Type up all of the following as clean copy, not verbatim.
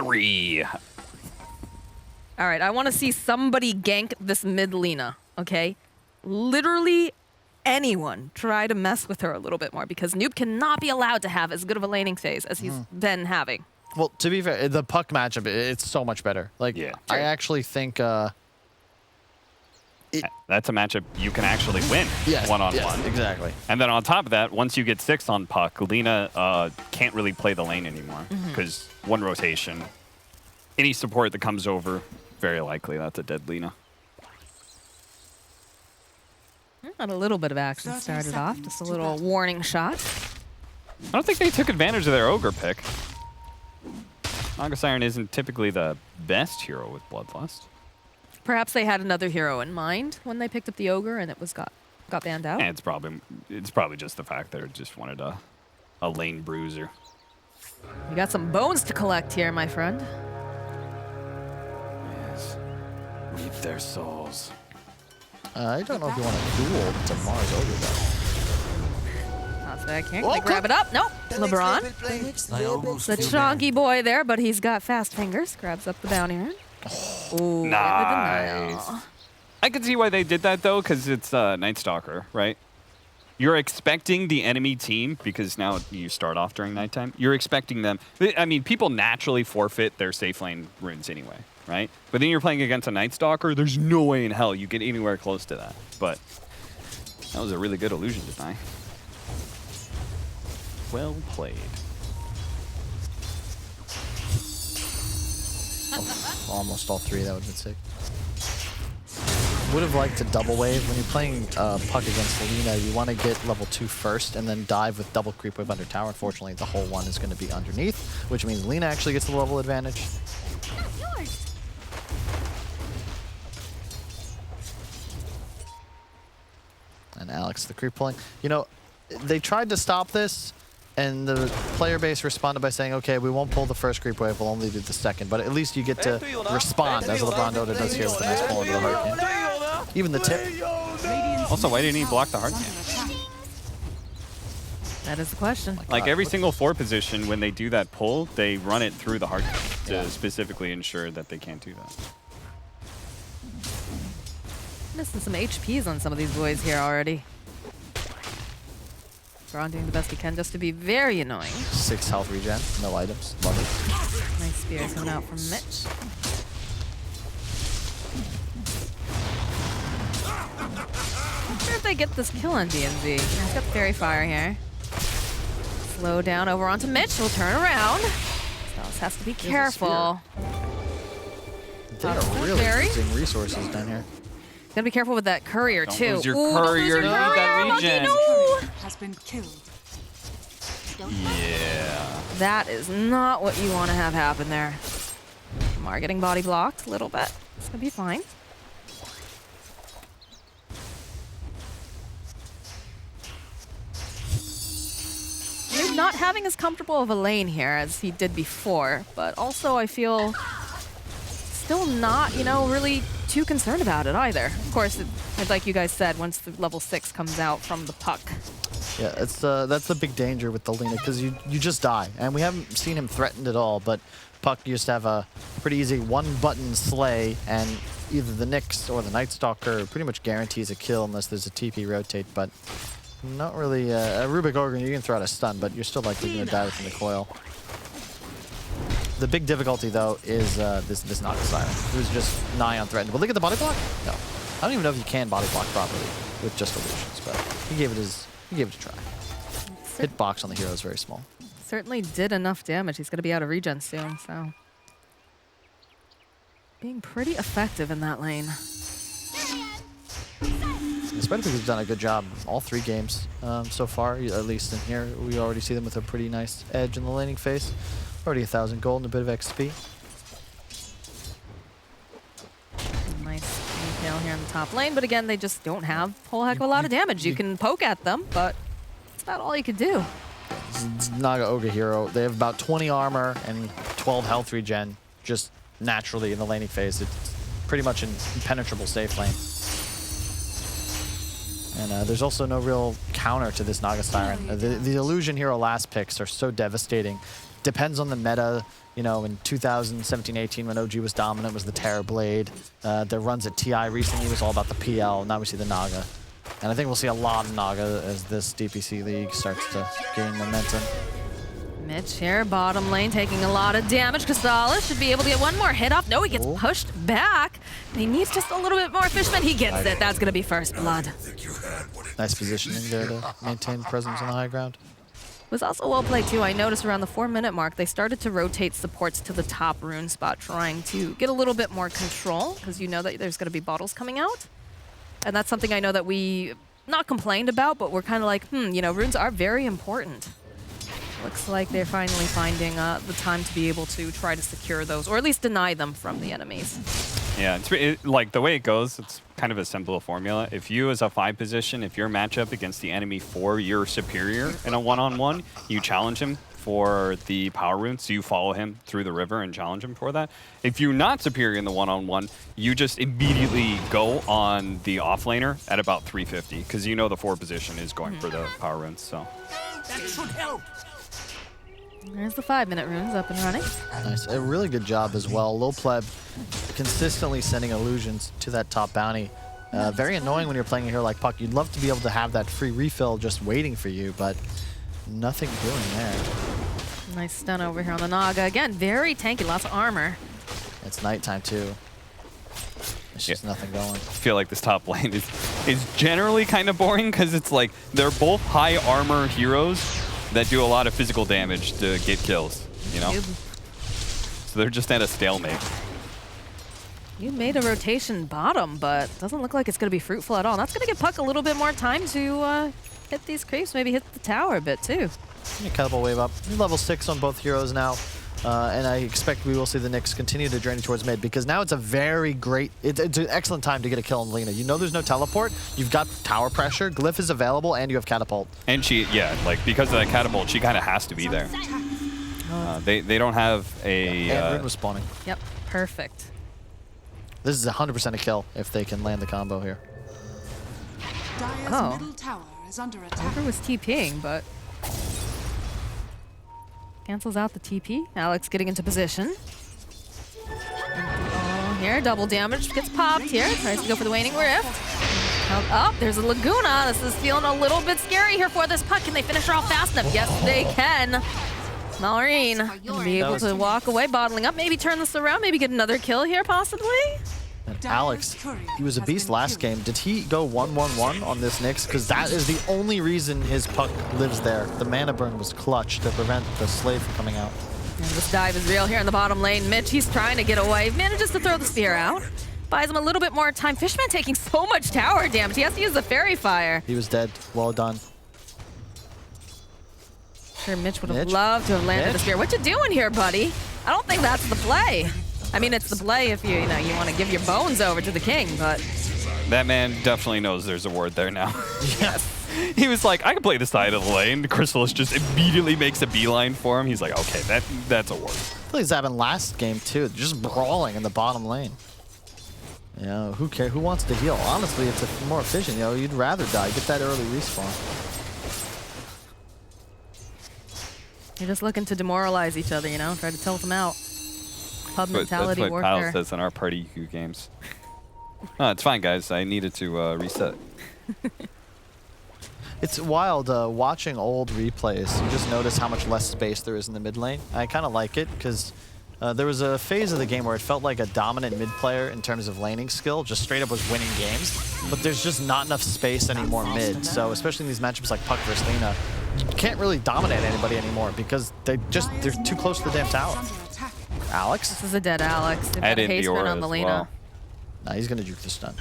3. All right, I want to see somebody gank this mid Lina, okay? Literally anyone try to mess with her a little bit more because Noob cannot be allowed to have as good of a laning phase as he's been having. Well, to be fair, the Puck matchup, it's so much better. Like, Yeah. I actually think... That's a matchup you can actually win one-on-one. Yes, exactly. And then on top of that, once you get 6 on Puck, Lina can't really play the lane anymore because one rotation. Any support that comes over, very likely that's a dead Lina. Got a little bit of action started off, just a little warning shot. I don't think they took advantage of their Ogre pick. Naga Siren isn't typically the best hero with Bloodlust. Perhaps they had another hero in mind when they picked up the Ogre and it was got banned out. And it's probably just the fact that it just wanted a lane bruiser. You got some bones to collect here, my friend. Yes. Reap their souls. I don't know if you want to duel to Mars Ogre, though. Not that I can't quite grab it up. Nope. LeBron. The chonky boy there, but he's got fast fingers. Grabs up the bounty run. Ooh, nice. I can see why they did that, though, because it's Night Stalker, right? You're expecting the enemy team, because now you start off during nighttime, you're expecting them. I mean, people naturally forfeit their safe lane runes anyway, right? But then you're playing against a Night Stalker, there's no way in hell you get anywhere close to that. But that was a really good illusion deny. Well played. Almost all 3, that would have been sick. Would have liked to double wave. When you're playing Puck against Lina, you want to get level 2 first and then dive with double Creepwave under tower. Unfortunately, the whole one is going to be underneath, which means Lina actually gets the level advantage. And Alex, the creep pulling. You know, they tried to stop this, and the player base responded by saying, okay, we won't pull the first creep wave, we'll only do the second. But at least you get to respond, as LeBron Dota does here with a nice pull into the Hurricane. Even the tip. Also, why didn't he block the Hurricane? That is the question. Like every single 4 position, when they do that pull, they run it through the Hurricane to specifically ensure that they can't do that. Missing some HPs on some of these boys here already. LeBron doing the best he can just to be very annoying. 6 health regen, no items. Love it. Nice spear coming out from Mitch. I wonder if they get this kill on DMZ. He's got Fairy Fire here. Slow down over onto Mitch. He'll turn around. Styles has to be careful. They are really using resources down here. Gotta be careful with that courier too. Don't lose your Ooh, courier. don't lose your You need that Monkey, regen. no! Has been killed. Yeah. That is not what you want to have happen there. Mar getting body blocked a little bit. It's gonna be fine. Noob not having as comfortable of a lane here as he did before, but also I feel still not, you know, really too concerned about it either. Of course, like you guys said, once the level 6 comes out from the Puck. Yeah, it's that's the big danger with the Lina, because you just die. And we haven't seen him threatened at all, but Puck used to have a pretty easy one-button slay, and either the Nyx or the Night Stalker pretty much guarantees a kill unless there's a TP rotate, but not really a Rubik Ogre. You can throw out a stun, but you're still likely going to die within the coil. The big difficulty, though, is this Naga Siren, who's just nigh unthreatened. But look at the body block. No, I don't even know if you can body block properly with just illusions, but he gave it a try. Hitbox on the hero is very small. Certainly did enough damage. He's going to be out of regen soon, so being pretty effective in that lane. Spectacle's done a good job all 3 games so far, at least in here. We already see them with a pretty nice edge in the laning phase. Already 1,000 gold and a bit of XP. Nice detail here in the top lane, but again, they just don't have a whole heck of a lot of damage. You can poke at them, but that's about all you can do. Naga Ogre hero. They have about 20 armor and 12 health regen just naturally in the laning phase. It's pretty much an impenetrable safe lane. And there's also no real counter to this Naga Siren. The illusion hero last picks are so devastating. depends on the meta. You know, in 2017-18 when OG was dominant was the Terror Blade. Their runs at TI recently was all about the PL. Now we see the Naga. And I think we'll see a lot of Naga as this DPC league starts to gain momentum. Mitch here, bottom lane, taking a lot of damage. Crystallis should be able to get one more hit off. No, he gets pushed back. He needs just a little bit more Fishman. He gets it. That's going to be first blood. Nice positioning there to maintain presence on the high ground. Was also well played too. I noticed around the 4-minute mark, they started to rotate supports to the top rune spot, trying to get a little bit more control, because you know that there's going to be bottles coming out. And that's something I know that we not complained about, but we're kind of like, you know, runes are very important. Looks like they're finally finding the time to be able to try to secure those, or at least deny them from the enemies. Yeah, like the way it goes, it's kind of a simple formula. If you as a 5 position, if your matchup against the enemy 4, you're superior in a 1-on-1, you challenge him for the power rune, so you follow him through the river and challenge him for that. If you're not superior in the 1-on-1, you just immediately go on the offlaner at about 350, because you know the 4 position is going for the power runes, so. That should help. There's the 5-minute runes up and running. Nice. A really good job as well. Lil Pleb consistently sending illusions to that top bounty. Very annoying when you're playing a hero like Puck. You'd love to be able to have that free refill just waiting for you, but nothing doing there. Nice stun over here on the Naga. Again, very tanky, lots of armor. It's nighttime too. It's just nothing going. I feel like this top lane is generally kind of boring, because it's like they're both high armor heroes that do a lot of physical damage to get kills, you know? So they're just at a stalemate. You made a rotation bottom, but doesn't look like it's going to be fruitful at all. That's going to give Puck a little bit more time to hit these creeps, maybe hit the tower a bit too. Catapult wave up. Level 6 on both heroes now. And I expect we will see the Knicks continue to drain towards mid, because now it's a very great, it's an excellent time to get a kill on Lina. You know there's no teleport, you've got tower pressure, Glyph is available, and you have catapult. And she, yeah, like because of that catapult, she kind of has to be there. They don't have a... And Rune was spawning. Yep, perfect. This is 100% a kill if they can land the combo here. Dire's middle tower is under attack. Over was TPing, but cancels out the TP. Alex getting into position. Here, double damage gets popped here. Tries to go for the Waning Rift. Oh, there's a Laguna. This is feeling a little bit scary here for this Puck. Can they finish her off fast enough? Yes, they can. Malorine gonna be able to walk away, bottling up, maybe turn this around, maybe get another kill here, possibly. And Alex, he was a beast last game. Did he go 1-1-1 on this Nyx? Because that is the only reason his Puck lives there. The mana burn was clutch to prevent the Slave from coming out. And this dive is real here in the bottom lane. Mitch, he's trying to get away. Manages to throw the spear out. Buys him a little bit more time. Fishman taking so much tower damage. He has to use the Fairy Fire. He was dead. Well done. Sure, Mitch would have loved to have landed the spear. What you doing here, buddy? I don't think that's the play. I mean, it's the play if you want to give your bones over to the king, but... That man definitely knows there's a ward there now. Yes. He was like, I can play the side of the lane. Crystallis just immediately makes a beeline for him. He's like, okay, that's a ward. I feel like this happened last game too. Just brawling in the bottom lane. You know, who cares? Who wants to heal? Honestly, it's more efficient. You know, you'd rather die. Get that early respawn. You're just looking to demoralize each other, you know? Try to tilt them out. Pub mentality that's what warfare. Kyle says in our party EU games. No, it's fine, guys. I needed to reset. It's wild watching old replays. You just notice how much less space there is in the mid lane. I kind of like it because there was a phase of the game where it felt like a dominant mid player in terms of laning skill, just straight up was winning games. But there's just not enough space anymore mid. So especially in these matchups like Puck versus Lina, you can't really dominate anybody anymore because they're too close to the damn tower. Alex? This is a dead Alex. They've Add got a in haste run Diora on the as Lina. well. Nah, he's gonna juke the stun.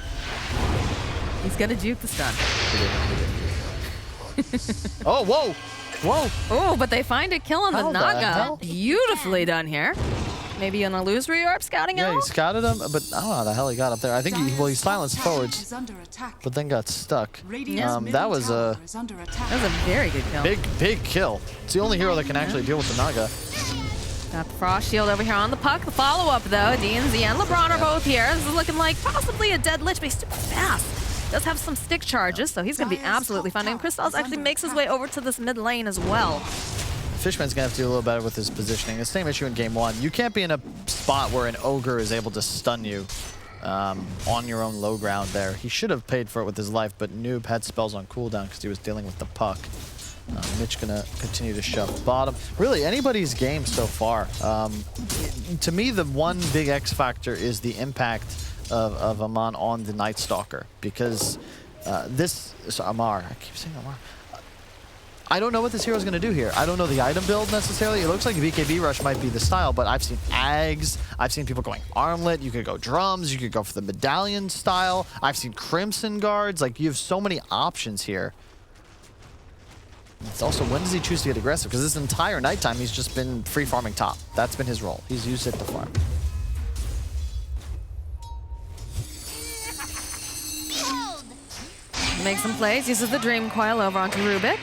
He's gonna juke the stun. Oh, whoa! Whoa! Oh, but they find a kill on the How the Naga. hell? Beautifully done here. Maybe an illusory orb scouting Yeah, out? he scouted him, but I don't know how the hell he got up there. I think he silenced forwards, but then got stuck. That was a That was a very good kill. big kill. It's the only hero that can actually deal with the Naga. Got the Frost Shield over here on the Puck. The follow-up, though. DNZ and LeBron are both here. This is looking like possibly a dead Lich, but he's super fast. Does have some stick charges, so he's going to be absolutely fine. And Crystallis actually makes his way over to this mid lane as well. Fishman's gonna have to do a little better with his positioning. The same issue in game 1. You can't be in a spot where an ogre is able to stun you on your own low ground there. He should have paid for it with his life, but Noob had spells on cooldown because he was dealing with the puck. Mitch gonna continue to shove bottom. Really, anybody's game so far. To me, the one big X factor is the impact of Aman on the Night Stalker, because Amar, I keep saying Amar. I don't know what this hero is going to do here. I don't know the item build necessarily. It looks like BKB Rush might be the style, but I've seen Ags. I've seen people going Armlet. You could go Drums. You could go for the Medallion style. I've seen Crimson Guards. Like, you have so many options here. It's also, when does he choose to get aggressive? Because this entire nighttime, he's just been free farming top. That's been his role. He's used it to farm. Makes some plays, uses the Dream Coil over onto Rubik.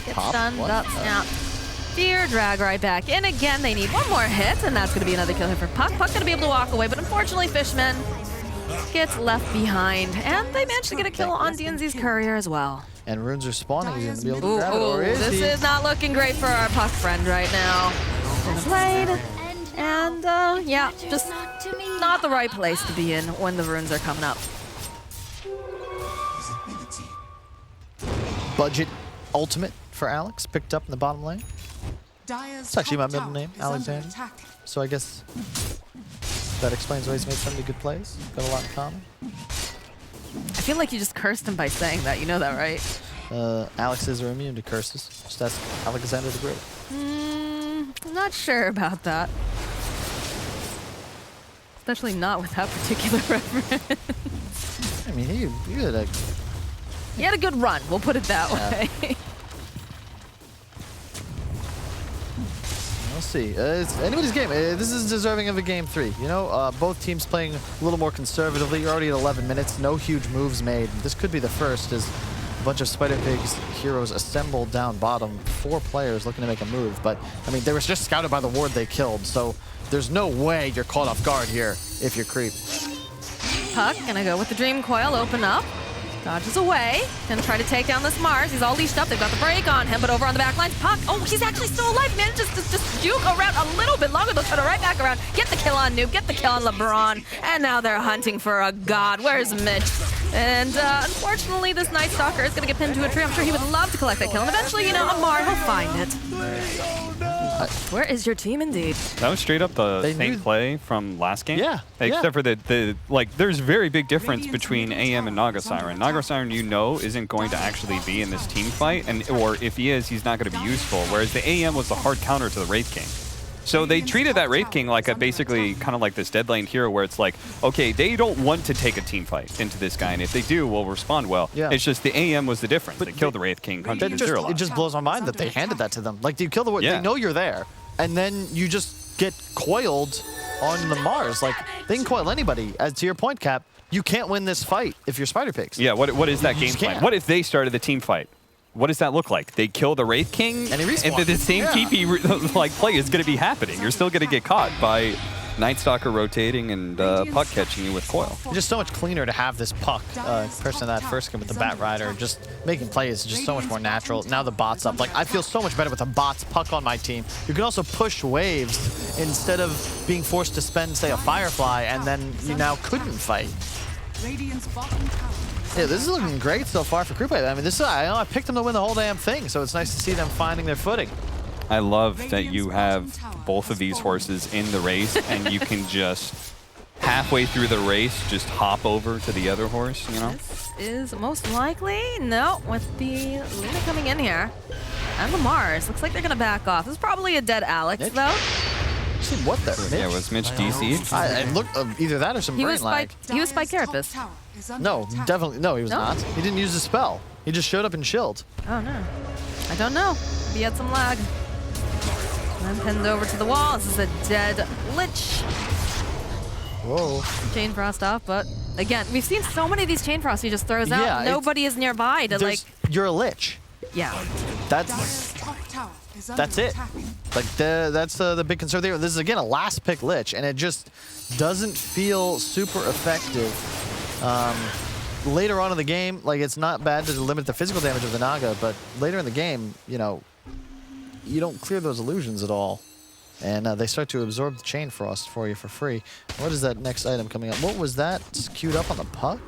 Gets stunned up, snap. Fear, drag right back in again. They need one more hit, and that's going to be another kill hit for Puck. Puck's going to be able to walk away, but unfortunately, Fishman gets left behind. And they managed to get a kill on DNZ's Courier as well. And runes are spawning. He's going to be able to grab it, or is this he? is not looking great for our Puck friend right now. Played, and yeah, just not the right place to be in when the runes are coming up. Budget ultimate for Alex, picked up in the bottom lane. It's actually my middle name, Alexander. So I guess that explains why he's made so many good plays. Got a lot in common. I feel like you just cursed him by saying that. You know that, right? Alexes are immune to curses. Just ask Alexander the Great. I'm not sure about that. Especially not with that particular reference. I mean, he had a... He had a good run, we'll put it that way. We'll see. It's anybody's game. This is deserving of a game 3. You know, both teams playing a little more conservatively. You're already at 11 minutes. No huge moves made. This could be the first as a bunch of Spider Pigs heroes assembled down bottom. 4 players looking to make a move. But, I mean, they were just scouted by the ward they killed. So there's no way you're caught off guard here if you're Creep. Puck gonna go with the Dream Coil, open up. Dodges away, gonna try to take down this Mars. He's all leashed up, they've got the break on him, but over on the back line, Puck, oh, he's actually still alive, manages to just juke around a little bit longer, they'll turn it right back around, get the kill on Noob, get the kill on LeBron, and now they're hunting for a god. Where's Mitch? And unfortunately, this Night Stalker is gonna get pinned to a tree. I'm sure he would love to collect that kill, and eventually, you know, Amar will find it. Where is your team, indeed? That was straight up the same play from last game. Yeah. Except for there's very big difference between AM and Naga Siren. Naga Siren, you know, isn't going to actually be in this team fight, or if he is, he's not going to be useful. Whereas the AM was the hard counter to the Wraith King. So they treated that Wraith King like basically kind of like this dead lane hero where it's like, okay, they don't want to take a team fight into this guy, and if they do, we'll respond well. Yeah. It's just the AM was the difference. They killed the Wraith King 100-0. It just blows my mind that they handed that to them. Like, you kill the ward, they know you're there, and then you just get coiled on the Mars. Like, they can coil anybody. As to your point, Cap, you can't win this fight if you're Spider Pigs. Yeah, what is that game plan? What if they started the team fight? What does that look like? They kill the Wraith King, and the same TP like play is going to be happening. You're still going to get caught by Night Stalker rotating and Puck catching you with coil. It's just so much cleaner to have this Puck person that first game with the Bat Rider. Just making plays is just so much more natural. Now the bot's up. Like, I feel so much better with a bot's Puck on my team. You can also push waves instead of being forced to spend, say, a Firefly, and then you now couldn't fight. Yeah, this is looking great so far for Creepwave. I mean, I picked them to win the whole damn thing, so it's nice to see them finding their footing. I love that you have both of these horses in the race, and you can just halfway through the race just hop over to the other horse, you know? This is most likely, no, with the Luna coming in here. And the Mars, looks like they're gonna back off. This is probably a dead Alex, though. See what there? Yeah, was Mitch DC? I look either that or some brain lag. He was Spike Carapace. No, definitely, no, he was not. He didn't use the spell. He just showed up and chilled. Oh no, I don't know. Maybe he had some lag. And then pinned over to the wall. This is a dead Lich. Whoa. Chain Frost off, but again, we've seen so many of these Chain Frosts he just throws out. Nobody is nearby to like. You're a Lich. Yeah. That's it. Like that's the big concern there. This is again a last pick Lich, and it just doesn't feel super effective. Later on in the game, like, it's not bad to limit the physical damage of the Naga, but later in the game, you know, you don't clear those illusions at all. And they start to absorb the Chain Frost for you for free. What is that next item coming up? What was that? It's queued up on the puck?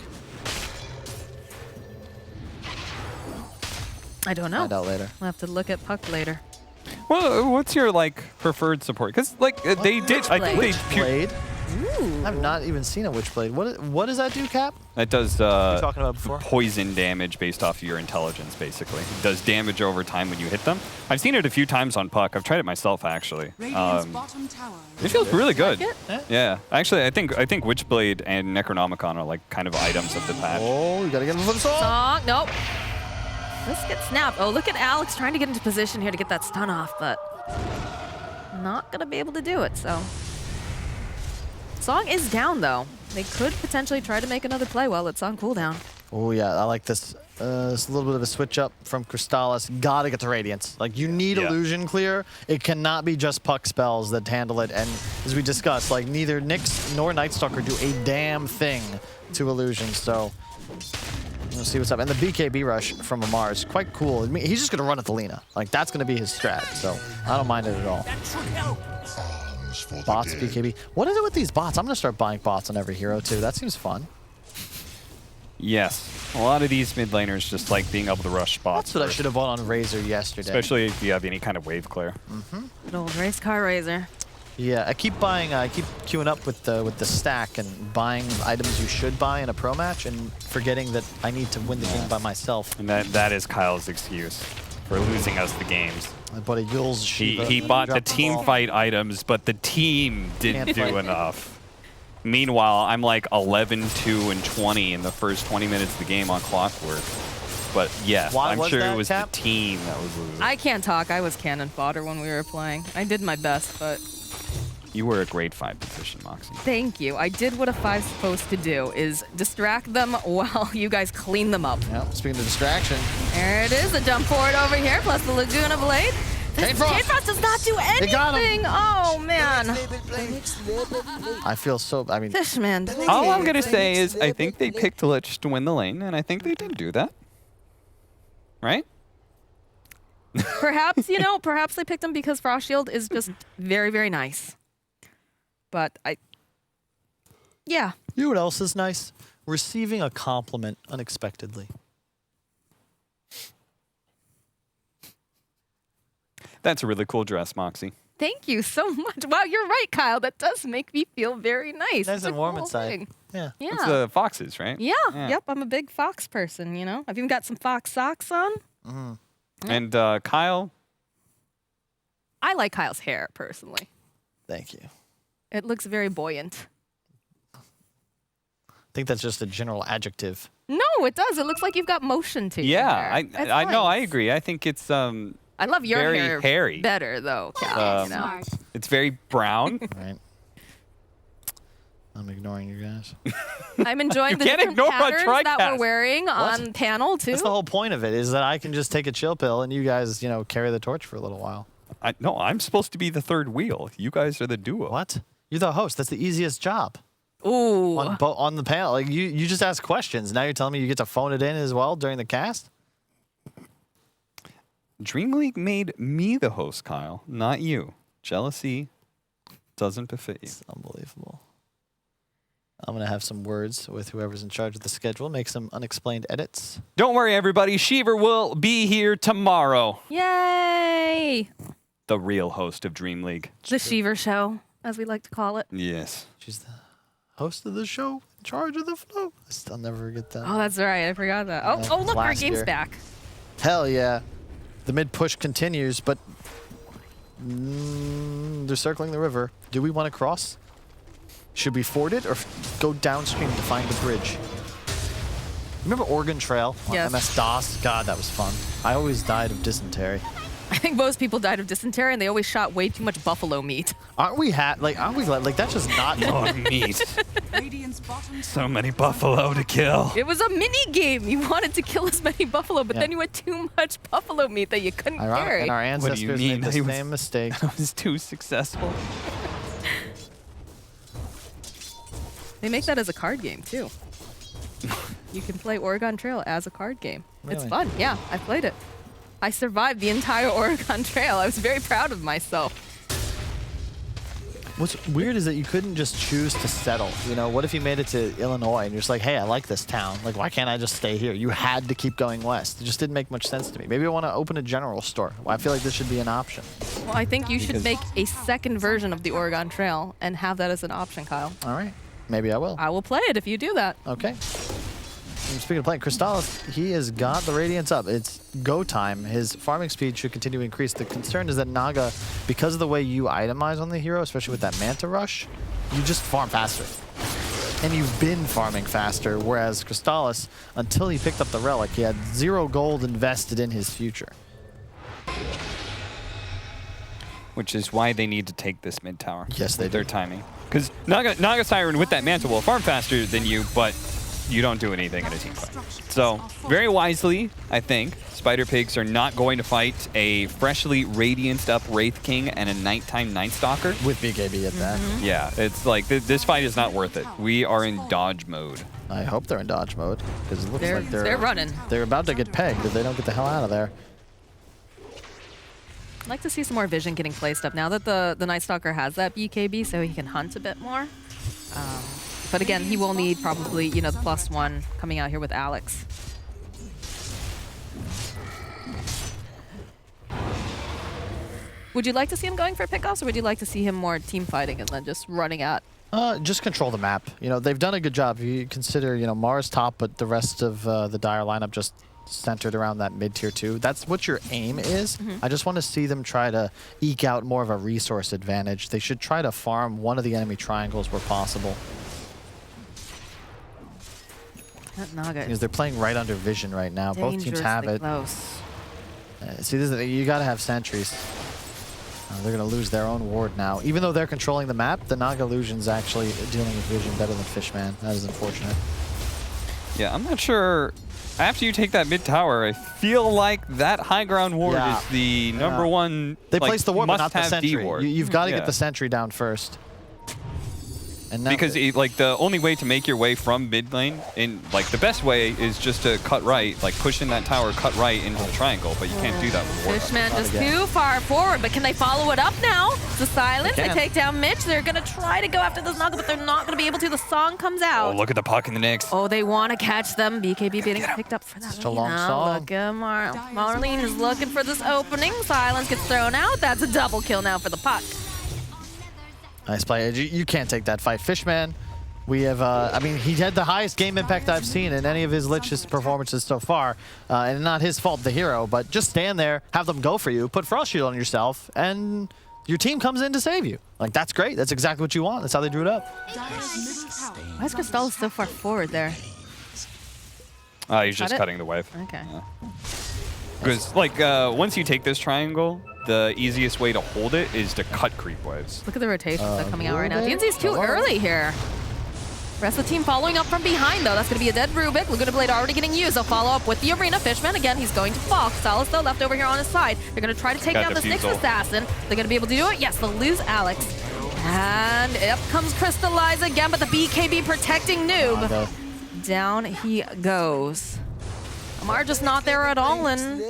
I don't know. Find out later. We'll have to look at Puck later. Well, what's your preferred support? Because they did. I think they Blade? Ooh. I've not even seen a Witchblade. What does that do, Cap? That does talking about before? poison damage based off of your intelligence, basically. It does damage over time when you hit them. I've seen it a few times on Puck. I've tried it myself, actually. Radiant's bottom tower. It feels really good. Like it? Yeah. Actually, I think Witchblade and Necronomicon are like kind of items of the patch. Oh, you gotta get him for the song. Song. Nope. Let's get snapped. Oh, look at Alex trying to get into position here to get that stun off, but not gonna be able to do it, so. Song is down, though. They could potentially try to make another play while it's on cooldown. Oh, yeah, I like this. It's a little bit of a switch up from Crystallis. Gotta get to Radiance. Like, you need illusion clear. It cannot be just Puck spells that handle it. And as we discussed, like, neither Nyx nor Nightstalker do a damn thing to illusion. So, we'll see what's up. And the BKB rush from Amar is quite cool. I mean, he's just gonna run at the Lina. Like, that's gonna be his strat. So, I don't mind it at all. That should help. Bots, BKB. What is it with these bots? I'm gonna start buying bots on every hero, too. That seems fun. Yes. A lot of these mid laners just like being able to rush spots. That's what I first, should have bought on Razor yesterday. especially if you have any kind of wave clear. Good old race car Razor. Yeah, I keep buying. I keep queuing up with the stack and buying items you should buy in a pro match, and forgetting that I need to win the game by myself. And that is Kyle's excuse for losing us the games. I bought a Yule's Shiva. He bought the dropped team ball. fight items, but the team didn't Can't do fight. enough. Meanwhile, I'm like 11, 2, and 20 in the first 20 minutes of the game on Clockwork. But yes, Why I'm was sure that, it was Cap? the team that was losing. I can't talk. I was cannon fodder when we were playing. I did my best, but You were a grade 5 position, Moxie. thank you. I did what a 5's supposed to do, is distract them while you guys clean them up. Yeah, speaking of distraction, There it is, the jump forward over here, plus the Laguna Blade. Chain Frost. Chain Frost does not do They got him. anything. Oh, man. I feel so. I mean, Fishman. All I'm going to say is I think they picked Lich to win the lane, and I think they did do that. Right? Perhaps, perhaps they picked him because Frost Shield is just very, very nice. But yeah. you know what else is nice? Receiving a compliment unexpectedly. That's a really cool dress, Moxie. Thank you so much. Wow, you're right, Kyle. That does make me feel very nice. Nice It's a and warm cool inside. thing. Yeah. Yeah. It's the foxes, right? Yeah. Yeah. Yep. I'm a big fox person, I've even got some fox socks on. And Kyle, I like Kyle's hair, personally. Thank you. It looks very buoyant. I think that's just a general adjective. No, it does. It looks like you've got motion to your hair. I know, I agree. I think it's I love your very hair hairy. better, though, Cal. Smart. it's very brown. Right. I'm ignoring you guys. I'm enjoying the can't different ignore my patterns that TriCast. we're wearing on panel, too. That's the whole point of it, is that I can just take a chill pill and you guys, carry the torch for a little while. No, I'm supposed to be the third wheel. You guys are the duo. What? You're the host. That's the easiest job Ooh. on the panel. Like you just ask questions. Now you're telling me you get to phone it in as well during the cast? DreamLeague made me the host, Kyle, not you. Jealousy doesn't befit you. It's unbelievable. I'm going to have some words with whoever's in charge of the schedule, make some unexplained edits. Don't worry, everybody. Shiver will be here tomorrow. Yay! The real host of DreamLeague. The Shiver Show, as we like to call it. Yes. She's the host of the show, in charge of the flow. I'll never forget that. Oh, that's right. I forgot that. Yeah, Oh, look, our last game's year. back. Hell yeah. The mid push continues, but they're circling the river. Do we want to cross? Should we ford it or go downstream to find the bridge? Remember Oregon Trail on Yes. MS-DOS? God, that was fun. I always died of dysentery. I think most people died of dysentery, and they always shot way too much buffalo meat. Aren't we that's just not Oh, meat. Radiant's bottom So many buffalo to kill. It was a mini game. You wanted to kill as many buffalo, but Yeah. then you had too much buffalo meat that you couldn't ironic. carry. And our What do ancestors you made mean? the He was- same mistake. I was too successful. They make that as a card game, too. You can play Oregon Trail as a card game. It's Really? fun. Yeah, I played it. I survived the entire Oregon Trail. I was very proud of myself. What's weird is that you couldn't just choose to settle. You know, what if you made it to Illinois and you're just like, hey, I like this town. Like, why can't I just stay here? You had to keep going west. It just didn't make much sense to me. Maybe I want to open a general store. Well, I feel like this should be an option. Well, I think you should make a second version of the Oregon Trail and have that as an option, Kyle. All right. Maybe I will. I will play it if you do that. Okay. And speaking of playing, Crystallis, he has got the Radiance up. It's go time. His farming speed should continue to increase. The concern is that Naga, because of the way you itemize on the hero, especially with that Manta Rush, you just farm faster. And you've been farming faster, whereas Crystallis, until he picked up the Relic, he had 0 gold invested in his future. Which is why they need to take this mid tower. Yes, they with do. their timing. Because Naga Siren with that Manta will farm faster than you, but you don't do anything in a team fight. So, very wisely, I think, Spider Pigs are not going to fight a freshly Radianced up Wraith King and a Nighttime Night Stalker. With BKB at that. Yeah, it's like, this fight is not worth it. We are in dodge mode. I hope they're in dodge mode, because it looks like They're running. They're about to get pegged if they don't get the hell out of there. I'd like to see some more vision getting placed up now that the Night Stalker has that BKB, so he can hunt a bit more. But again, he will need probably, you know, the +1 coming out here with Alex. Would you like to see him going for pickoffs, or would you like to see him more team fighting and then just running at? Just control the map. You know, they've done a good job. You consider, you know, Mars top, but the rest of the Dire lineup just centered around that mid-tier 2. That's what your aim is. I just want to see them try to eke out more of a resource advantage. They should try to farm one of the enemy triangles where possible. That Naga Because they're playing right under vision right now. Both teams have it. Close. See, this is, you got to have sentries. They're going to lose their own ward now. Even though they're controlling the map, the Naga Illusion's actually dealing with vision better than Fishman. That is unfortunate. Yeah, I'm not sure. After you take that mid tower, I feel like that high ground ward is the number one. They like, place the ward, but not the must-have D sentry. ward. You've got to get the sentry down first. And now Because like the only way to make your way from mid lane, in like the best way is just to cut right, like push in that tower, cut right into the triangle, but you can't do that with ward. Fishman Not just again. too far forward, but can they follow it up now? The silence, they can. take down Mitch. They're gonna try to go after this Naga, but they're not gonna be able to. The song comes Oh, out. look at the puck in the Knicks. Oh, they want to catch them. BKB getting picked up for that. Such a long Lena. song. Look at Marlene is looking for this opening. Silence gets thrown out. That's a double kill now for the puck. Nice play. You can't take that fight. Fishman, we have, I mean, he had the highest game impact I've seen in any of his Lich's performances so far. And not his fault, the hero, but just stand there, have them go for you, put Frost Shield on yourself, and your team comes in to save you. Like, that's great. That's exactly what you want. That's how they drew it up. Why is Crystal so far forward there? He's just Cut it? cutting the wave. Okay. Because like once you take this triangle, the easiest way to hold it is to cut creep waves. Look at the rotations that are coming out right now. Rubik? DNZ's too Hello? early here. Rest of the team following up from behind, though. That's going to be a dead Rubik. Laguna Blade already getting used. They'll follow up with the Arena. Fishman, again, he's going to fall. Salas, though, left over here on his side. They're going to try to take Got down this Nyx defusal. Assassin. They're going to be able to do it. Yes, they'll lose Alex. And up comes Crystallize again, but the BKB protecting Noob. Naga. Down he goes. Amar just not there at all, and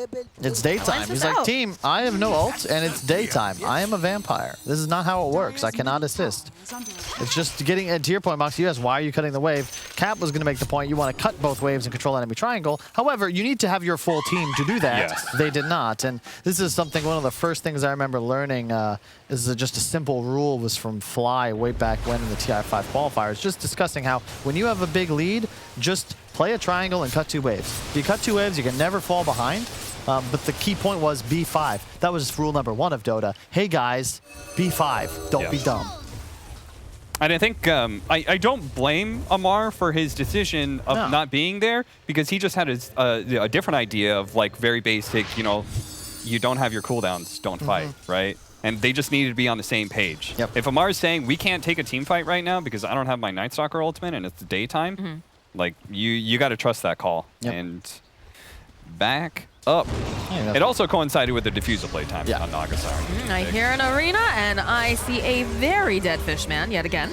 It's daytime. Lines He's us like, out. team, I have no ult, and it's daytime. I am a vampire. This is not how it works. I cannot assist. It's just getting, and to your point, Mox, you asked, why are you cutting the wave? Cap was going to make the point, you want to cut both waves and control enemy triangle. However, you need to have your full team to do that. Yes. They did not. And this is something, one of the first things I remember learning is just a simple rule was from Fly way back when in the TI5 qualifiers, just discussing how when you have a big lead, just play a triangle and cut 2 waves. If you cut 2 waves, you can never fall behind. But the key point was B5. That was rule number 1 of Dota. Hey guys, B5. Don't be dumb. And I think I don't blame Amar for his decision of not being there, because he just had a different idea of like very basic, you know, you don't have your cooldowns, don't fight, right? And they just needed to be on the same page. Yep. If Amar's saying we can't take a team fight right now because I don't have my Night Stalker ultimate and it's the daytime, like you got to trust that call and back up. Yeah, It also coincided with the diffusal playtime Yeah. on Naga Siren. I hear an Arena, and I see a very dead Fishman yet again.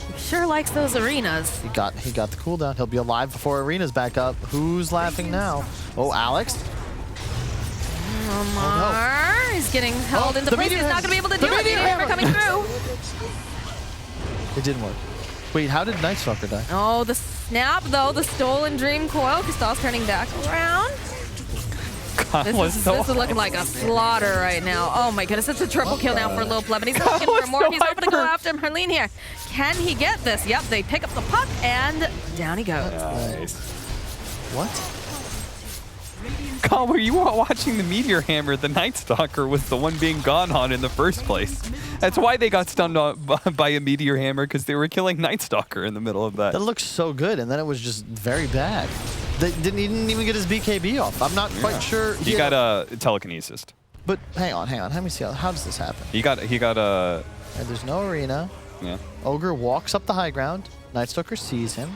He sure likes those arenas. He got the cooldown. He'll be alive before Arena's back up. Who's laughing now? Oh, Alex. Omar is getting held into the place. He's meteor not going to be able to do the it. meteor Meteor hammer coming through. It didn't work. Wait, how did Night Stalker die? Oh, the snap, though. The stolen Dream Coil. Kristal's turning back around. God, This is looking like a slaughter right now. Oh my goodness, it's a triple kill now for Lil Pleb, and he's God, looking for was more. so He's hoping to go hyper. after Marlene here. Can he get this? Yep, they pick up the puck, and down he goes. Nice. What? God, were you watching the Meteor Hammer? The Night Stalker was the one being gone on in the first place. That's why they got stunned by a Meteor Hammer, because they were killing Night Stalker in the middle of that. That looks so good, and then it was just very bad. He didn't even get his BKB off. I'm not quite sure. He got a telekinesis. But hang on. Let me see. How does this happen? He got a And there's no arena. yeah. Ogre walks up the high ground. Night Stalker sees him.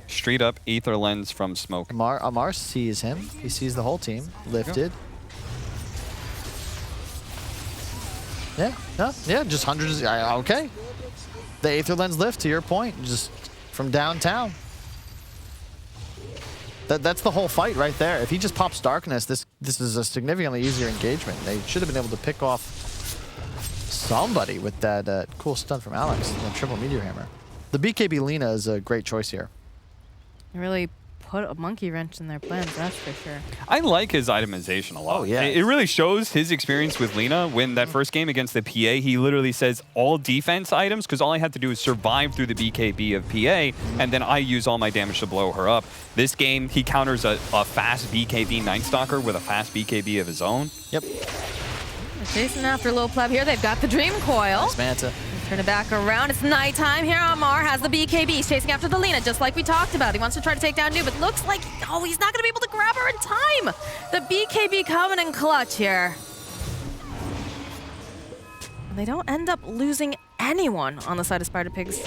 Straight up ether lens from smoke. Amar sees him. He sees the whole team lifted. Yeah, just hundreds. Okay. The Aether Lens lift, to your point, just from downtown. That's the whole fight right there. If he just pops Darkness, this is a significantly easier engagement. They should have been able to pick off somebody with that cool stun from Alex, the triple Meteor Hammer. The BKB Lina is a great choice here. Really put a monkey wrench in their plans, that's for sure. I like his itemization a lot. Oh, yeah. It really shows his experience with Lina. When that first game against the PA, he literally says all defense items, because all I had to do is survive through the BKB of PA, and then I use all my damage to blow her up. This game, he counters a fast BKB Night Stalker with a fast BKB of his own. Yep. They're chasing after Lil Pleb here. They've got the Dream Coil. Nice Manta. Turn it back around. It's nighttime here. Amar has the BKB. He's chasing after the Lina, just like we talked about. He wants to try to take down Noob, but looks like, oh, he's not going to be able to grab her in time. The BKB coming in clutch here. And they don't end up losing anyone on the side of Spider Pigs.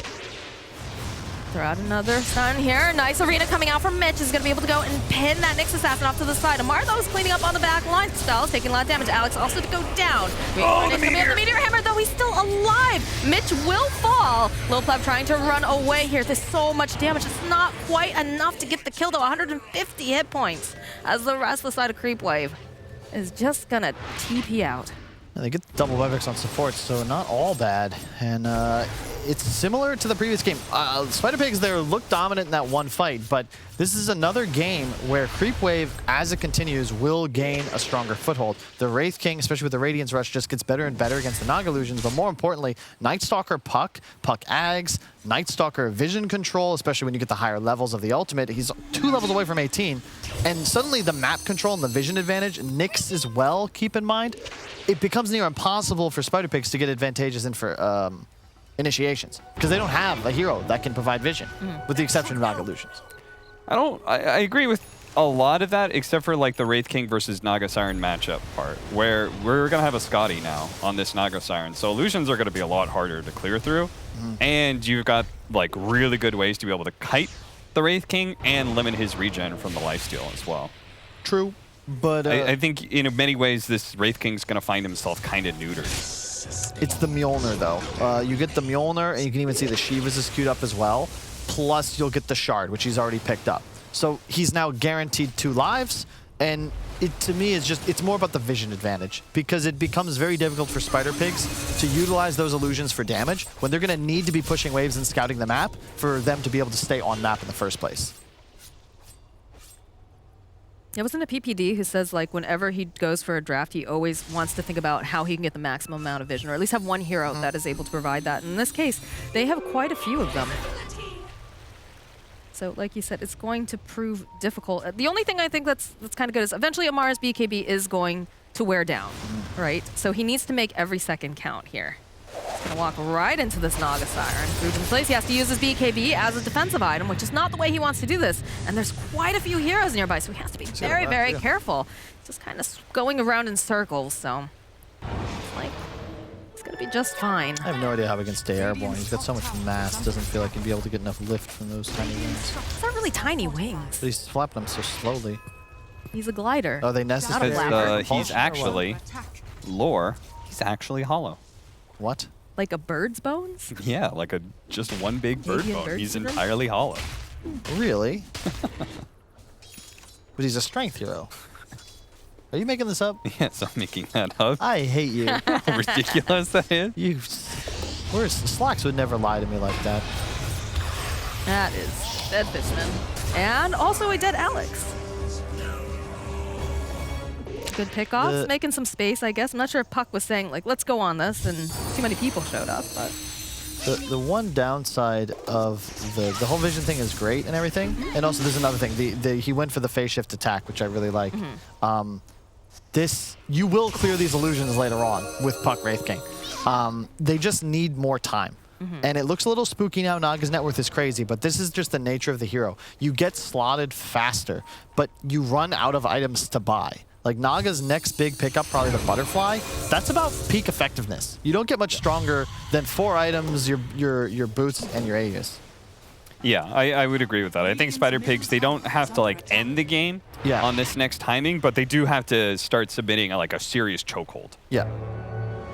Throw out another stun here. Nice arena coming out from Mitch. Is going to be able to go and pin that Nyx Assassin off to the side. Amar, though, is cleaning up on the back line. Styles taking a lot of damage. Alex also to go down. Oh, the Coming up, meteor. the Meteor Hammer, though, he's still alive. Mitch will fall. Lil Pleb trying to run away here. There's so much damage. It's not quite enough to get the kill, though. 150 hit points as the rest of the side of Creepwave is just going to TP out. And they get double Webex on support, so not all bad. And it's similar to the previous game. Spider Pigs there look dominant in that one fight, but this is another game where Creepwave, as it continues, will gain a stronger foothold. The Wraith King, especially with the Radiance Rush, just gets better and better against the Naga Illusions, but more importantly, Night Stalker Puck Ags, Night Stalker Vision Control, especially when you get the higher levels of the ultimate. He's 2 levels away from 18, and suddenly the map control and the vision advantage, Nyx as well, keep in mind, it becomes near impossible for Spider Pigs to get advantageous in for initiations, because they don't have a hero that can provide vision, with the exception of Naga Illusions. I agree with a lot of that, except for like the Wraith King versus Naga Siren matchup part, where we're going to have a Scotty now on this Naga Siren. So illusions are going to be a lot harder to clear through. And you've got like really good ways to be able to kite the Wraith King and limit his regen from the lifesteal as well. True, but I think in many ways this Wraith King's going to find himself kind of neutered. it's the Mjolnir, though. You get the Mjolnir, and you can even see the Shivas is queued up as well. Plus, you'll get the Shard, which he's already picked up. So he's now guaranteed 2 lives, and it, to me, is just, it's more about the vision advantage, because it becomes very difficult for Spider Pigs to utilize those illusions for damage when they're going to need to be pushing waves and scouting the map for them to be able to stay on map in the first place. It wasn't a PPD who says, like, whenever he goes for a draft, he always wants to think about how he can get the maximum amount of vision, or at least have one hero that is able to provide that. And in this case, they have quite a few of them. So, like you said, it's going to prove difficult. The only thing I think that's kind of good is eventually Amar's BKB is going to wear down, right? So he needs to make every second count here. He's going to walk right into this Naga Siren. Grouped in place, he has to use his BKB as a defensive item, which is not the way he wants to do this. And there's quite a few heroes nearby, so he has to be very, very careful. Just kind of going around in circles, so it's like it's going to be just fine. I have no idea how he can stay airborne. He's got so much mass, doesn't feel like he'd be able to get enough lift from those tiny wings. It's not really tiny wings. But he's flapping them so slowly. He's a glider. Oh, they nested Not a him. flapper. He's actually, lore, he's actually hollow. What? Like a bird's bones? Yeah, like just one big bird Maybe a bone. bird He's syndrome? entirely hollow. Really? But he's a strength hero. Are you making this up? Yes, I'm making that up. I hate you. How ridiculous that is. You, Slacks would never lie to me like that. That is dead Fishman. And also a dead Alex. Good pickoffs, making some space, I guess. I'm not sure if Puck was saying, like, let's go on this, and too many people showed up, but... The one downside of the whole vision thing is great and everything, and also there's another thing. He went for the phase shift attack, which I really like. You will clear these illusions later on with Puck Wraith King. They just need more time. And it looks a little spooky now. Naga's net worth is crazy, but this is just the nature of the hero. You get slotted faster, but you run out of items to buy. Like Naga's next big pickup, probably the butterfly. That's about peak effectiveness. You don't get much stronger than 4 items, your boots, and your Aegis. Yeah, I would agree with that. I think Spider Pigs, they don't have to like end the game on this next timing, but they do have to start submitting like a serious chokehold. Yeah.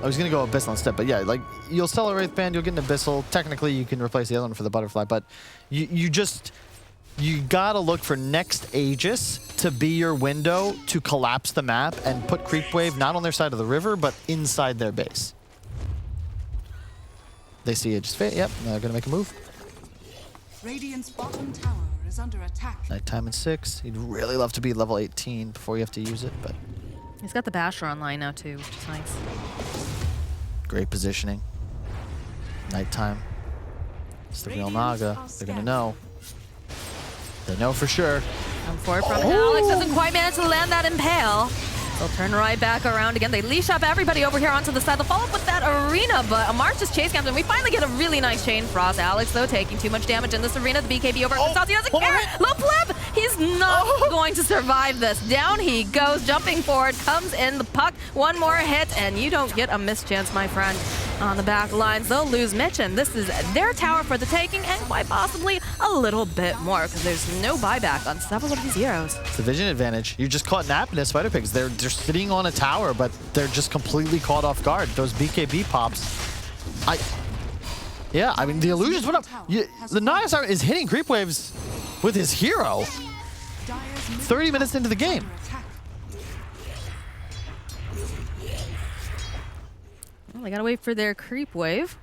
I was going to go Abyssal instead, but yeah, like you'll sell a Wraith Band, you'll get an Abyssal. Technically, you can replace the other one for the butterfly, but you gotta look for next Aegis to be your window to collapse the map and put Creepwave not on their side of the river, but inside their base. They see Aegis Fate. Yep, they're gonna make a move. Radiant's bottom tower is under attack. Nighttime and 6. He'd really love to be level 18 before you have to use it, but He's got the Basher online now, too, which is nice. great positioning. Nighttime. It's the real Naga. They're gonna know. They know for sure. Come forward from Alex, doesn't quite manage to land that Impale. They'll turn right back around again. They leash up everybody over here onto the side. They'll follow up with that arena, but Amar's just chase camps, and we finally get a really nice chain frost. Alex, though, taking too much damage in this arena. The BKB over at the He doesn't care. Low pleb! He's not going to survive this. Down he goes, jumping forward, comes in the Puck. One more hit, and you don't get a mischance, my friend. On the back lines, they'll lose Mitch, and this is their tower for the taking, and quite possibly a little bit more, because there's no buyback on several of these heroes. It's the vision advantage. You just caught napping as Spider Pigs. They're sitting on a tower, but they're just completely caught off guard. Those BKB pops. Yeah, I mean, the illusions went up. The Nyasaur is hitting Creepwaves with his hero 30 minutes into the game. Well, they gotta wait for their creep wave.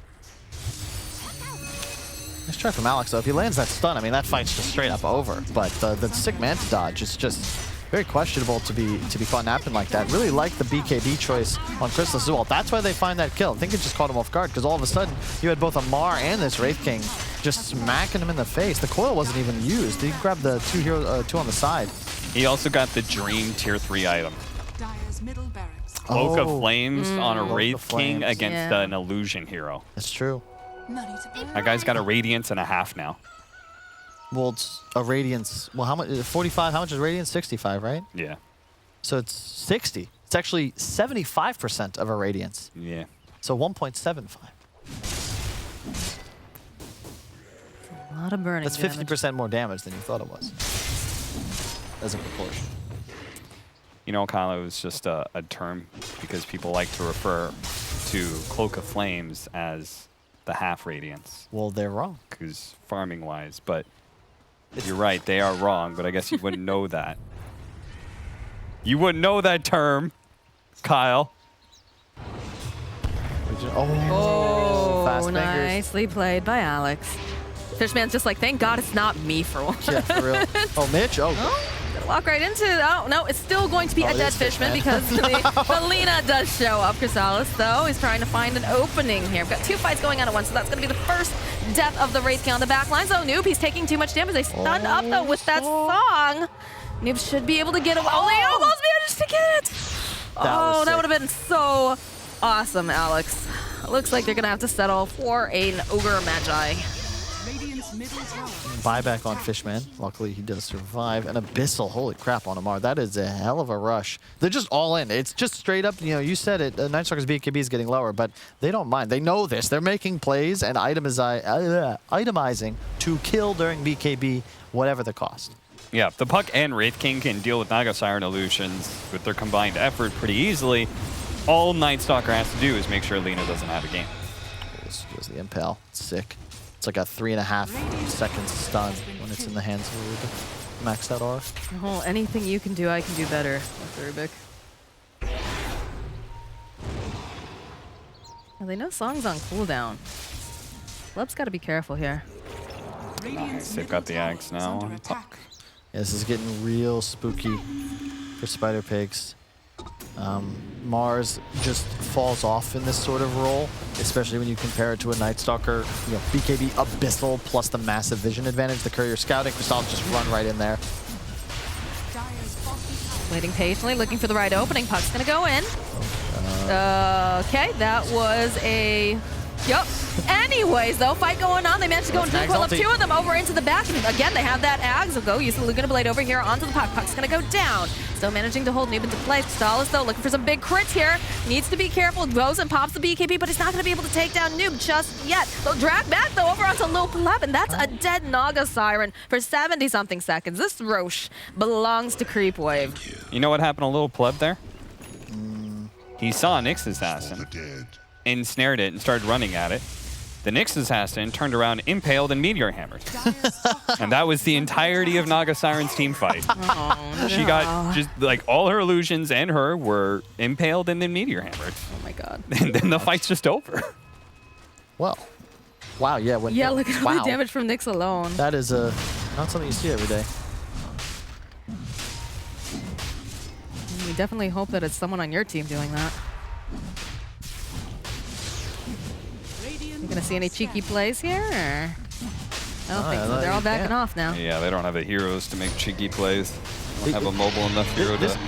Nice try from Alex, though. If he lands that stun, I mean, that fight's just straight up over. But the sick Manta dodge is just very questionable to be caught napping like that. Really like the BKB choice on Chrysalis as well. That's why they find that kill. I think it just caught him off guard, because all of a sudden, you had both Amar and this Wraith King just smacking him in the face. The coil wasn't even used. He grabbed the two on the side. He also got the Dream Tier 3 item. Dire's middle barracks. Cloak of Flames on a Cloak of Wraith King Flames. against an Illusion hero. That's true. That guy's got a Radiance and a half now. Well, it's a Radiance. Well, how much? 45. How much is Radiance? 65, right? Yeah. So it's 60. It's actually 75% of a Radiance. Yeah. So 1.75. A lot of burning That's damage. 50% more damage than you thought it was. As a proportion. You know, Kyle, it was just a term because people like to refer to Cloak of Flames as the half Radiance. Well, they're wrong. Because farming-wise, but you're right, they are wrong, but I guess you wouldn't know that. You wouldn't know that term, Kyle. Oh, fast fingers. Nicely played by Alex. Fishman's just like, thank God it's not me for once. Yeah, for real. Oh, Mitch. Oh. Gonna walk right into it. Oh, no, it's still going to be a dead Fishman because the Lina does show up. Chrysalis, though, is trying to find an opening here. We've got 2 fights going on at once, so that's going to be the first death of the Wraith King on the back lines. Oh, Noob, he's taking too much damage. They stunned up, though, with that song. Noob should be able to get away. Oh, they almost managed to get it. That would have been so awesome, Alex. Looks like they're going to have to settle for an Ogre Magi. Radiant's middle tower. Buyback on Fishman. Luckily, he does survive. An Abyssal. Holy crap on Amar. That is a hell of a rush. They're just all in. It's just straight up, you know, you said it. Night Stalker's BKB is getting lower, but they don't mind. They know this. They're making plays and itemizing to kill during BKB, whatever the cost. Yeah, the Puck and Wraith King can deal with Naga Siren Illusions with their combined effort pretty easily. All Night Stalker has to do is make sure Lina doesn't have a game. This goes the Impale. It's sick. It's like a 3.5 second stun when it's in the hands of a Rubik. Maxed out R. Oh, anything you can do, I can do better with Rubik. Well, they know Song's on cooldown. Club's got to be careful here. Radiant's They've got the middle axe tower is now under on attack. Puck. Yeah, this is getting real spooky for Spider Pigs. Mars just falls off in this sort of role, especially when you compare it to a Night Stalker. You know, BKB Abyssal plus the massive vision advantage. The courier scouting, Crystal just run right in there. Dire's bottom tower Waiting patiently, looking for the right opening. Puck's gonna go in. Okay, that was a... Yup. Anyways, though, fight going on. They managed to go and That's pull up Mag's ulti. 2 of them over into the back. And again, they have that Ags. They'll go use the Lugana Blade over here onto the Puck. Puck's gonna go down. Still managing to hold Noob into place. Stalis, though, looking for some big crits here. Needs to be careful. Goes and pops the BKB, but he's not gonna be able to take down Noob just yet. They'll drag back, though, over onto Lil Pleb, and that's a dead Naga Siren for 70-something seconds. This Roche belongs to Creepwave. You know what happened to Little Pleb there? He saw Nyx assassin, ensnared it, and started running at it. The Nyx assassin turned around, impaled, and meteor hammered. And that was the entirety of Naga Siren's team fight. Oh, She got just like all her illusions and her were impaled and then meteor hammered. Oh my god. And then the fight's just over. Well, wow, yeah. When, Yeah, look at all wow. the damage from Nyx alone. That is not something you see every day. We definitely hope that it's someone on your team doing that. You gonna see any cheeky plays here? Or? I don't think so. They're all backing off now. Yeah, they don't have the heroes to make cheeky plays. They don't have a mobile enough hero to...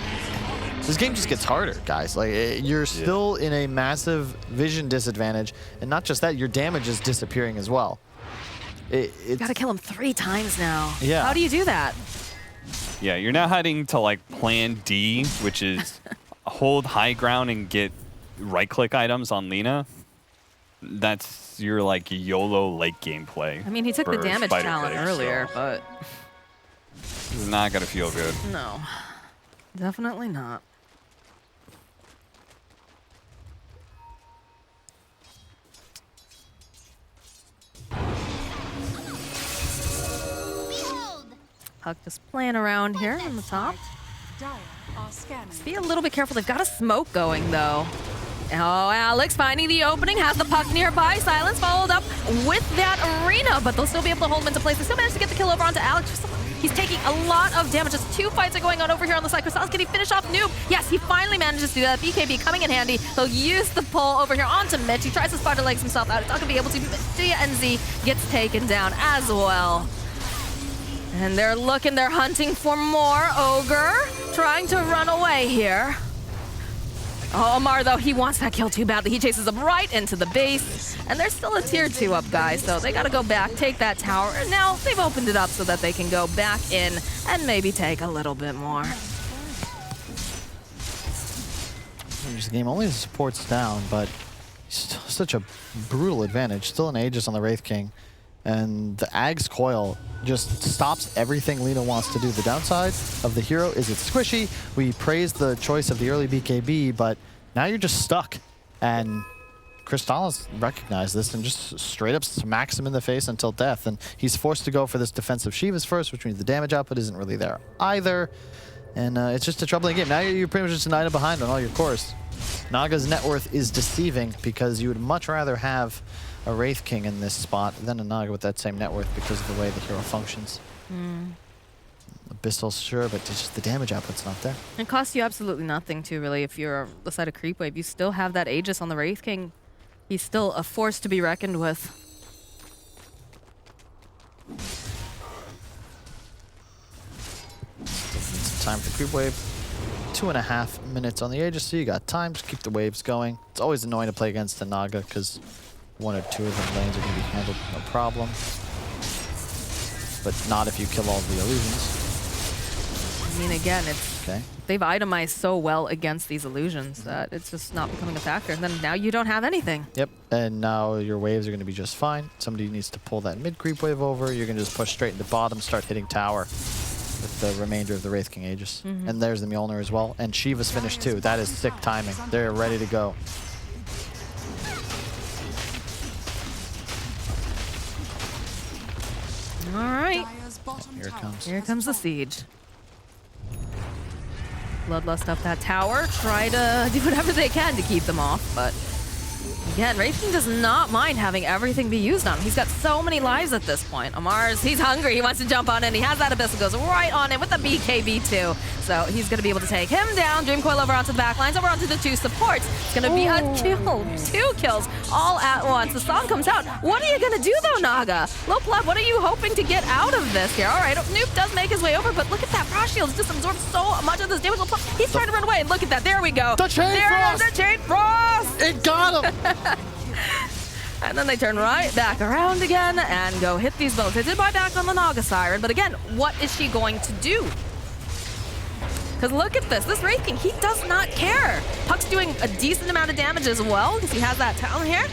This game just gets harder, guys. Like, you're still in a massive vision disadvantage, and not just that, your damage is disappearing as well. You gotta kill him 3 times now. Yeah. How do you do that? Yeah, you're now heading to like plan D, which is hold high ground and get right-click items on Lina. That's your like YOLO late game play. I mean, he took the for damage Spider talent Pigs, earlier, so but it's not gonna feel good. no. Definitely not. Puck just playing around here on the top. Dire are scanning. Be a little bit careful. They've got a smoke going, though. Oh, Alex finding the opening, has the puck nearby. Silence followed up with that arena, but they'll still be able to hold him into place. They still managed to get the kill over onto Alex. He's taking a lot of damage. Just 2 fights are going on over here on the side. Crystal's can he finish off Noob? Yes, he finally manages to do that. BKB coming in handy. They'll use the pull over here onto Mitch. He tries to spider legs himself out. It's not going to be able to. Dia and Z gets taken down as well. And they're looking, they're hunting for more. Ogre trying to run away here. Oh, Omar, though, he wants that kill too badly. He chases them right into the base. And they're still a tier 2 up, guys, so they gotta go back, take that tower. And now they've opened it up so that they can go back in and maybe take a little bit more. This game only supports down, but still such a brutal advantage. Still an Aegis on the Wraith King. And the Ag's Coil just stops everything Lina wants to do. The downside of the hero is it's squishy. We praise the choice of the early BKB, but now you're just stuck. And Crystallis recognized this and just straight up smacks him in the face until death. And he's forced to go for this defensive Shivas first, which means the damage output isn't really there either. And it's just a troubling game. Now you're pretty much just an item behind on all your cores. Naga's net worth is deceiving because you would much rather have a Wraith King in this spot than a Naga with that same net worth because of the way the hero functions. Abyssal, sure, but just the damage output's not there. It costs you absolutely nothing to really, if you're the side of Creepwave. You still have that Aegis on the Wraith King. He's still a force to be reckoned with. It's time for Creepwave. 2.5 minutes on the Aegis, so you got time. Just keep the waves going. It's always annoying to play against the Naga because 1 or 2 of them lanes are going to be handled no problem. But not if you kill all the illusions. I mean, again, it's Okay. they've itemized so well against these illusions that it's just not becoming a factor. And then now you don't have anything. Yep, and now your waves are going to be just fine. Somebody needs to pull that mid creep wave over. You're going to just push straight into bottom, start hitting tower with the remainder of the Wraith King Aegis. And there's the Mjolnir as well. And Shiva's finished too. That is sick timing. They're ready to go. All right. Dire's bottom Here it tower comes. Here comes the siege. Bloodlust up that tower. Try to do whatever they can to keep them off, but Again, Wraith King does not mind having everything be used on him. He's got so many lives at this point. Amar's, he's hungry. He wants to jump on it. He has that Abyssal, goes right on it with the BKB2. So he's going to be able to take him down. Dream Coil over onto the back lines, over onto the 2 supports. It's going to be a kill. 2 kills all at once. The song comes out. What are you going to do, though, Naga? Low Blood, what are you hoping to get out of this here? All right, Noob does make his way over, but look at that. Frost Shield just absorbs so much of this damage. He's trying to run away. Look at that. There we go. The Chain Frost! The Chain Frost! It got him! And then they turn right back around again and go hit these bullets. They did buy back on the Naga Siren, but again, what is she going to do? Because look at this. This Wraith King, he does not care. Puck's doing a decent amount of damage as well because he has that talent here.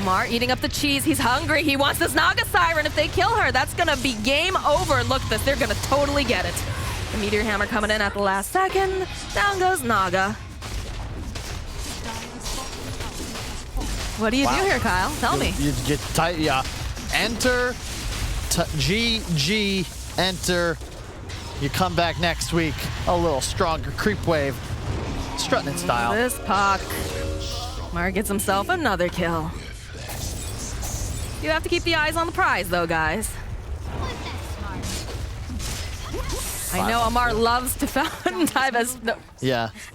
Mar eating up the cheese. He's hungry. He wants this Naga Siren. If they kill her, that's going to be game over. Look at this. They're going to totally get it. The Meteor Hammer coming in at the last second. Down goes Naga. What do you do here, Kyle? Tell me. You get tight, yeah. Enter, GG, enter. You come back next week a little stronger. Creepwave, strutting in style. This Puck. Mar gets himself another kill. You have to keep the eyes on the prize, though, guys. I know Amar loves to fountain dive as seen That's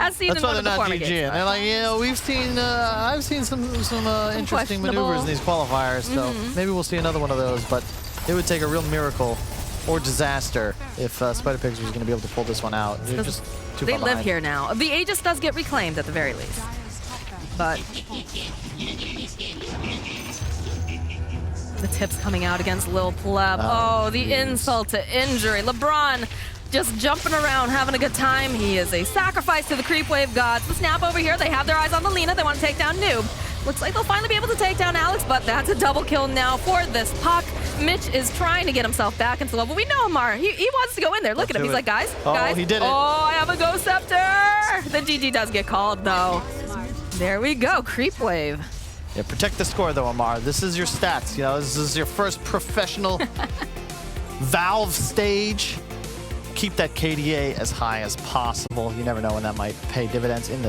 in why one they're of the not former GG. games. And they're like, we've seen, I've seen some interesting questionable. maneuvers in these qualifiers. So maybe we'll see another one of those. But it would take a real miracle or disaster if Spider Pigzs was going to be able to pull this one out. They're just too They far live behind. here now. The Aegis does get reclaimed at the very least. But the tips coming out against Lil Pleb. Oh, the insult to injury. LeBron just jumping around, having a good time. He is a sacrifice to the Creepwave gods. The snap over here, they have their eyes on the Lina. They want to take down Noob. Looks like they'll finally be able to take down Alex, but that's a double kill now for this Puck. Mitch is trying to get himself back into the level. We know Amar. He wants to go in there. Look at him. He's like, guys, guys. He did it. Oh, I have a Ghost Scepter. The GG does get called, though. There we go. Creepwave. Yeah, protect the score, though, Amar. This is your stats. You know, this is your first professional Valve stage. Keep that KDA as high as possible. You never know when that might pay dividends in the future.